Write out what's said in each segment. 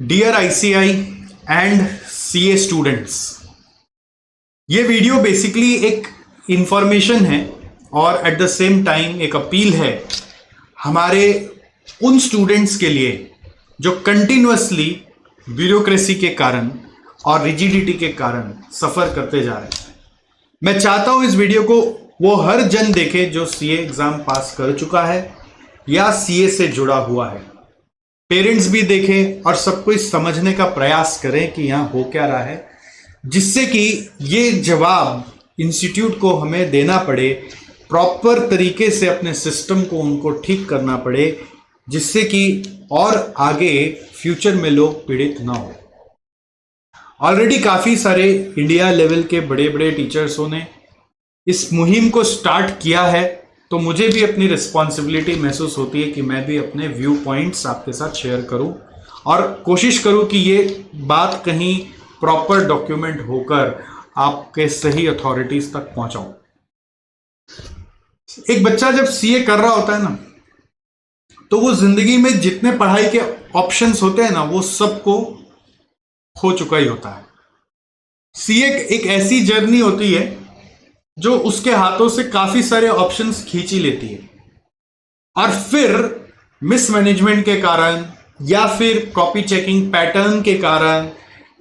Dear ICAI and CA students, ये video basically एक information है और एट द सेम टाइम एक अपील है हमारे उन स्टूडेंट्स के लिए जो कंटिन्यूअसली ब्यूरोक्रेसी के कारण और रिजिडिटी के कारण सफर करते जा रहे हैं। मैं चाहता हूं इस वीडियो को वो हर जन देखे जो सीए एग्जाम पास कर चुका है या सीए से जुड़ा हुआ है। पेरेंट्स भी देखें और सबको इस समझने का प्रयास करें कि यहां हो क्या रहा है, जिससे कि ये जवाब इंस्टीट्यूट को हमें देना पड़े, प्रॉपर तरीके से अपने सिस्टम को उनको ठीक करना पड़े, जिससे कि और आगे फ्यूचर में लोग पीड़ित ना हो। ऑलरेडी काफी सारे इंडिया लेवल के बड़े बड़े टीचर्सों ने इस मुहिम को स्टार्ट किया है, तो मुझे भी अपनी रिस्पॉन्सिबिलिटी महसूस होती है कि मैं भी अपने व्यू पॉइंट्स आपके साथ शेयर करूं और कोशिश करूं कि ये बात कहीं प्रॉपर डॉक्यूमेंट होकर आपके सही अथॉरिटीज तक पहुंचाऊं। एक बच्चा जब सीए कर रहा होता है ना, तो वो जिंदगी में जितने पढ़ाई के ऑप्शंस होते हैं ना, वो सबको हो चुका ही होता है। सीए एक ऐसी जर्नी होती है जो उसके हाथों से काफी सारे ऑप्शंस खींच ही लेती है, और फिर मिसमैनेजमेंट के कारण या फिर कॉपी चेकिंग पैटर्न के कारण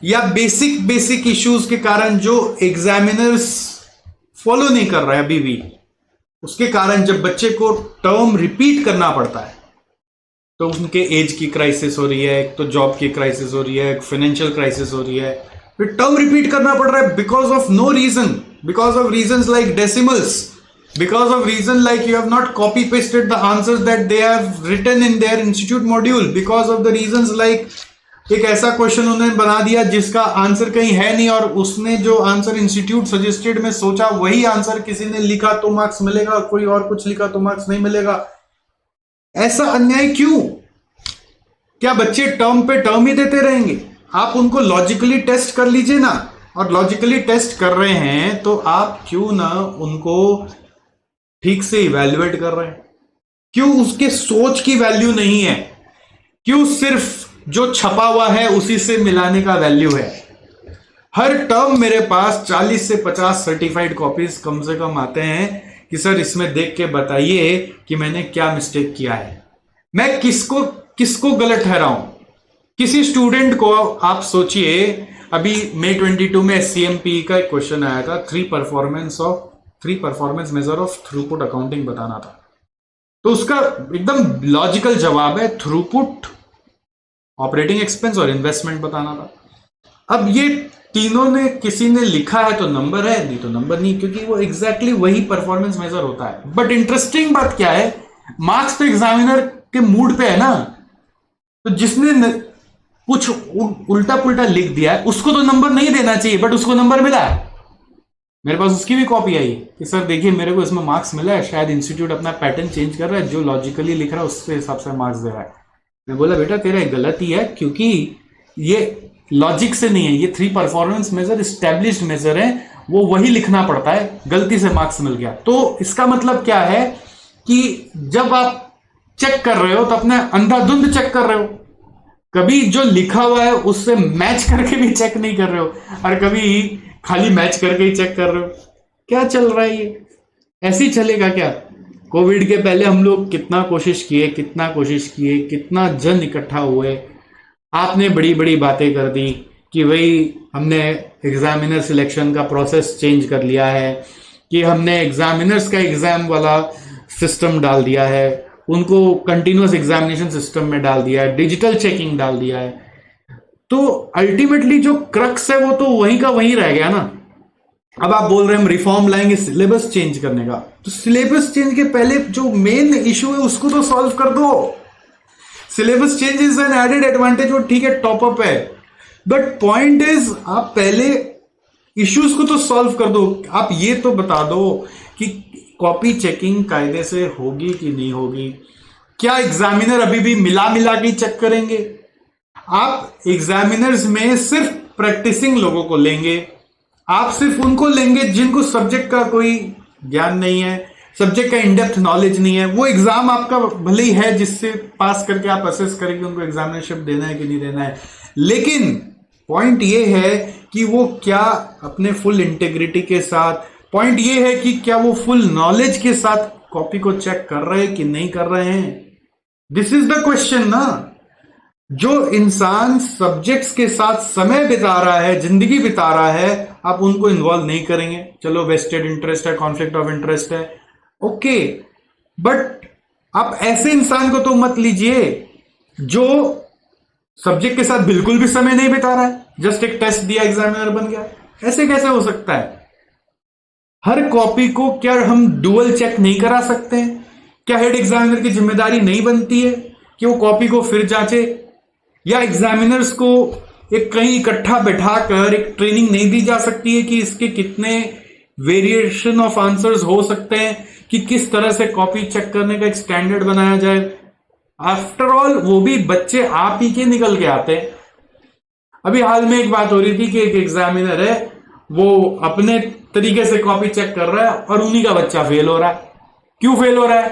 या बेसिक इश्यूज के कारण जो एग्जामिनर्स फॉलो नहीं कर रहे अभी भी, उसके कारण जब बच्चे को टर्म रिपीट करना पड़ता है तो उनके एज की क्राइसिस हो रही है, एक तो जॉब की क्राइसिस हो रही है, एक फाइनेंशियल क्राइसिस हो रही है, फिर टर्म रिपीट करना पड़ रहा है because of no reason, because of reasons like decimals, because of reason like you have not copy pasted the answers that they have written in their institute module, because of the reasons like एक ऐसा question उन्होंने बना दिया जिसका answer कहीं है नहीं, और उसने जो आंसर इंस्टीट्यूट सजेस्टेड में सोचा वही आंसर किसी ने लिखा तो मार्क्स मिलेगा, कोई और कुछ लिखा तो मार्क्स नहीं मिलेगा। ऐसा अन्याय क्यों? क्या बच्चे टर्म पे टर्म ही देते रहेंगे? आप उनको लॉजिकली टेस्ट कर लीजिए ना, और लॉजिकली टेस्ट कर रहे हैं तो आप क्यों ना उनको ठीक से इवैल्यूएट कर रहे हैं? क्यों उसके सोच की वैल्यू नहीं है? क्यों सिर्फ जो छपा हुआ है उसी से मिलाने का वैल्यू है? हर टर्म मेरे पास 40 से 50 सर्टिफाइड कॉपीज कम से कम आते हैं कि सर इसमें देख के बताइए कि मैंने क्या मिस्टेक किया है, मैं किसको गलत ठहराऊं। किसी स्टूडेंट को आप सोचिए, अभी मई 22 में SCMP का एक क्वेश्चन आया था, three performance measure of throughput accounting बताना था, तो उसका एकदम लॉजिकल जवाब है थ्रूपुट, ऑपरेटिंग एक्सपेंस और इन्वेस्टमेंट बताना था। अब ये तीनों ने किसी ने लिखा है तो नंबर है, नहीं तो नंबर नहीं, क्योंकि वो एग्जैक्टली वही परफॉर्मेंस मेजर होता है। बट इंटरेस्टिंग बात क्या है, मार्क्स तो एग्जामिनर के मूड पे है ना, तो जिसने कुछ उल्टा पुल्टा लिख दिया है उसको तो नंबर नहीं देना चाहिए, बट उसको नंबर मिला है। मेरे पास उसकी भी कॉपी आई कि सर देखिए मेरे को इसमें मार्क्स मिला है, शायद इंस्टीट्यूट अपना पैटर्न चेंज कर रहा है, जो लॉजिकली लिख रहा है उसके हिसाब से मार्क्स दे रहा है। मैं बोला बेटा तेरा गलती है, क्योंकि ये लॉजिक से नहीं है, ये three performance measure established measure है, वो वही लिखना पड़ता है, गलती से मार्क्स मिल गया। तो इसका मतलब क्या है कि जब आप चेक कर रहे हो तो अपने अंधाधुंध चेक कर रहे हो, कभी जो लिखा हुआ है उससे मैच करके भी चेक नहीं कर रहे हो, और कभी खाली मैच करके ही चेक कर रहे हो। क्या चल रहा है ये? ऐसे ही चलेगा क्या? कोविड के पहले हम लोग कितना कोशिश किए, कितना जन इकट्ठा हुए, आपने बड़ी बड़ी बातें कर दी कि भाई हमने एग्जामिनर सिलेक्शन का प्रोसेस चेंज कर लिया है, कि हमने एग्जामिनर्स का एग्जाम वाला सिस्टम डाल दिया है, उनको कंटिन्यूअस एग्जामिनेशन सिस्टम में डाल दिया है, डिजिटल चेकिंग डाल दिया है। तो अल्टीमेटली जो क्रक्स है वो तो वहीं का वहीं रह गया ना। अब आप बोल रहे हैं हम रिफॉर्म लाएंगे सिलेबस चेंज करने का, तो सिलेबस चेंज के पहले जो मेन इशू है उसको तो सॉल्व कर दो। Syllabus change is an added advantage, वो ठीक है, टॉप अप है, बट पॉइंट इज आप पहले इश्यूज को तो सॉल्व कर दो। आप ये तो बता दो कि कॉपी चेकिंग कायदे से होगी कि नहीं होगी। क्या एग्जामिनर अभी भी मिला के चेक करेंगे? आप एग्जामिनर्स में सिर्फ प्रैक्टिसिंग लोगों को लेंगे, आप सिर्फ उनको लेंगे जिनको सब्जेक्ट का कोई ज्ञान नहीं है, सब्जेक्ट का इनडेप्थ नॉलेज नहीं है। वो एग्जाम आपका भले ही है जिससे पास करके आप असेस करेंगे उनको एग्जामिनेशन देना है कि नहीं देना है, लेकिन पॉइंट ये है कि वो क्या अपने फुल इंटेग्रिटी के साथ, पॉइंट ये है कि क्या वो फुल नॉलेज के साथ कॉपी को चेक कर रहे हैं कि नहीं कर रहे हैं। दिस इज द क्वेश्चन ना। जो इंसान सब्जेक्ट्स के साथ समय बिता रहा है, जिंदगी बिता रहा है, आप उनको इन्वॉल्व नहीं करेंगे। चलो वेस्टेड इंटरेस्ट है, कॉन्फ्लिक्ट ऑफ इंटरेस्ट है, ओके, बट आप ऐसे इंसान को तो मत लीजिए जो सब्जेक्ट के साथ बिल्कुल भी समय नहीं बिता रहा है, जस्ट एक टेस्ट दिया एग्जामिनर बन गया। ऐसे कैसे हो सकता है? हर कॉपी को क्या हम डुअल चेक नहीं करा सकते हैं? क्या हेड एग्जामिनर की जिम्मेदारी नहीं बनती है कि वो कॉपी को फिर जांचे? या एग्जामिनर्स को एक कहीं इकट्ठा बैठाकर एक ट्रेनिंग नहीं दी जा सकती है कि इसके कितने वेरिएशन ऑफ आंसर्स हो सकते हैं, कि किस तरह से कॉपी चेक करने का एक स्टैंडर्ड बनाया जाए? आफ्टर ऑल वो भी बच्चे आप ही के निकल के आते हैं। अभी हाल में एक बात हो रही थी कि एक एग्जामिनर है, वो अपने तरीके से कॉपी चेक कर रहा है और उन्हीं का बच्चा फेल हो रहा है। क्यों फेल हो रहा है?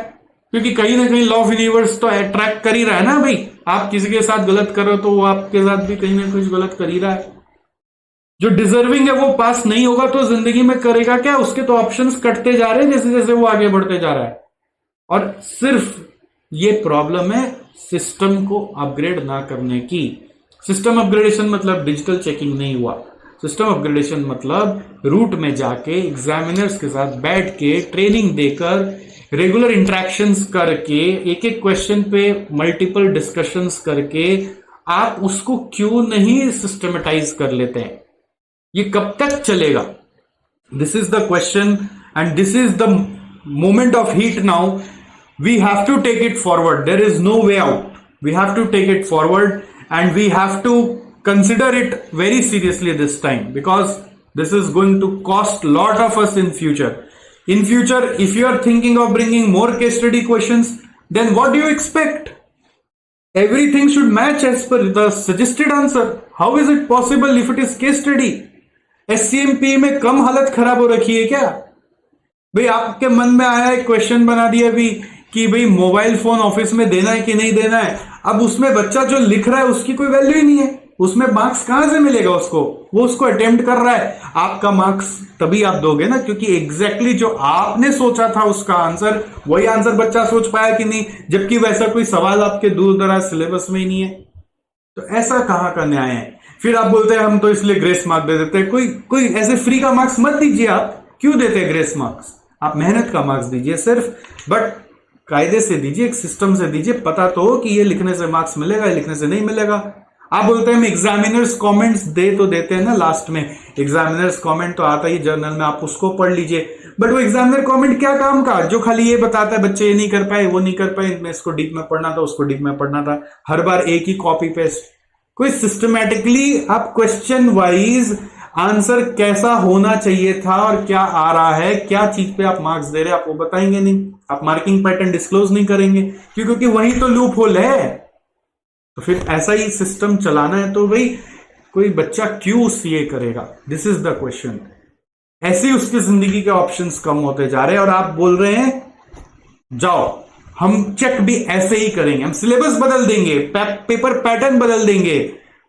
क्योंकि कहीं ना कहीं लॉ ऑफ यूनिवर्स तो अट्रैक्ट कर ही रहा है ना भाई। आप किसी के साथ गलत करो तो वो आपके साथ भी कहीं ना कुछ गलत कर ही रहा है। जो डिजर्विंग है वो पास नहीं होगा तो जिंदगी में करेगा क्या? उसके तो ऑप्शंस कटते जा रहे हैं जैसे जैसे वो आगे बढ़ते जा रहा है। और सिर्फ ये प्रॉब्लम है सिस्टम को अपग्रेड ना करने की। सिस्टम अपग्रेडेशन मतलब डिजिटल चेकिंग नहीं हुआ। सिस्टम अपग्रेडेशन मतलब रूट में जाके एग्जामिनर्स के साथ बैठ के ट्रेनिंग देकर, रेगुलर इंटरेक्शंस करके, एक एक क्वेश्चन पे मल्टीपल डिस्कशंस करके आप उसको क्यों नहीं सिस्टमेटाइज कर लेते हैं? ये कब तक चलेगा? This is the question and this is the moment of heat now. We have to take it forward. There is no way out. We have to take it forward and we have to consider it very seriously this time, because this is going to cost a lot of us in future. In future, if you are thinking of bringing more case study questions, then what do you expect? Everything should match as per the suggested answer. How is it possible if it is case study? SCMP में कम हालत खराब हो रखी है क्या भाई? आपके मन में आया एक क्वेश्चन बना दिया भी कि भाई मोबाइल फोन ऑफिस में देना है कि नहीं देना है। अब उसमें बच्चा जो लिख रहा है उसकी कोई वैल्यू ही नहीं है, उसमें मार्क्स कहां से मिलेगा उसको? वो उसको अटेम्प्ट कर रहा है। आपका मार्क्स तभी आप दोगे ना क्योंकि एग्जैक्टली जो आपने सोचा था उसका आंसर, वही आंसर बच्चा सोच पाया कि नहीं, जबकि वैसा कोई सवाल आपके दूर दराज सिलेबस में ही नहीं है। तो ऐसा कहां का न्याय है? फिर आप बोलते हैं हम तो इसलिए ग्रेस मार्क दे देते हैं। कोई ऐसे फ्री का मार्क्स मत दीजिए। आप क्यों देते हैं ग्रेस मार्क्स? आप मेहनत का मार्क्स दीजिए सिर्फ, बट कायदे से दीजिए, एक सिस्टम से दीजिए। पता तो हो कि ये लिखने से मार्क्स मिलेगा, ये लिखने से नहीं मिलेगा। आप बोलते हैं हम एग्जामिनर्स कमेंट्स दे तो देते हैं ना लास्ट में, एग्जामिनर्स कमेंट तो आता ही जर्नल में, आप उसको पढ़ लीजिए। बट वो एग्जामिनर कमेंट क्या काम का? जो खाली ये बताता है बच्चे ये नहीं कर पाए, वो नहीं कर पाए, मैं इसको डीप में पढ़ना था, उसको डीप में पढ़ना था, हर बार एक ही कॉपी पेस्ट। कोई सिस्टमैटिकली आप क्वेश्चन वाइज आंसर कैसा होना चाहिए था और क्या आ रहा है, क्या चीज पे आप मार्क्स दे रहे हैं, आप वो बताएंगे नहीं। आप मार्किंग पैटर्न डिस्क्लोज नहीं करेंगे क्योंकि वही तो लूप होल है। तो फिर ऐसा ही सिस्टम चलाना है तो भाई कोई बच्चा क्यों सीए करेगा? This is the question. ऐसे ही उसकी जिंदगी के ऑप्शंस कम होते जा रहे हैं और आप बोल रहे हैं जाओ हम चेक भी ऐसे ही करेंगे, हम सिलेबस बदल देंगे, पेपर पैटर्न बदल देंगे,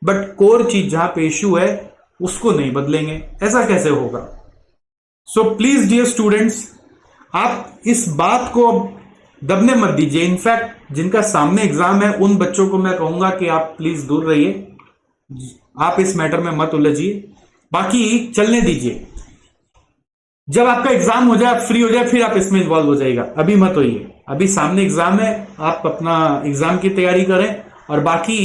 बट कोर चीज जहां पे इश्यू है उसको नहीं बदलेंगे। ऐसा कैसे होगा? सो प्लीज डियर स्टूडेंट्स, आप इस बात को दबने मत दीजिए। इनफैक्ट जिनका सामने एग्जाम है उन बच्चों को मैं कहूंगा कि आप प्लीज दूर रहिए, आप इस मैटर में मत उलझिए, बाकी चलने दीजिए। जब आपका एग्जाम हो जाए, आप फ्री हो जाए, फिर आप इसमें इन्वॉल्व हो जाएगा। अभी मत होइए, अभी सामने एग्जाम है, आप अपना एग्जाम की तैयारी करें। और बाकी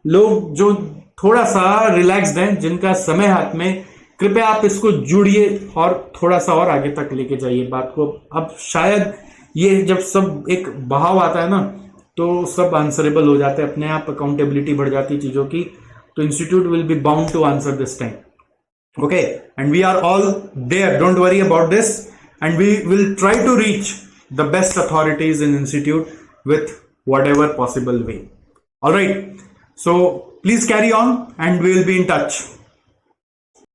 लोग जो थोड़ा सा रिलैक्स्ड हैं, जिनका समय हाथ में, कृपया आप इसको जुड़िए और थोड़ा सा और आगे तक लेके जाइए बात को। अब शायद ये जब सब एक बहाव आता है ना तो सब आंसरेबल हो जाते हैं अपने आप, अकाउंटेबिलिटी बढ़ जाती है चीजों की। तो institute will be bound to answer this time, okay, and we are all there, don't worry about this, and we will try to reach the best authorities in institute with whatever possible way. All right, so please carry on and we will be in touch.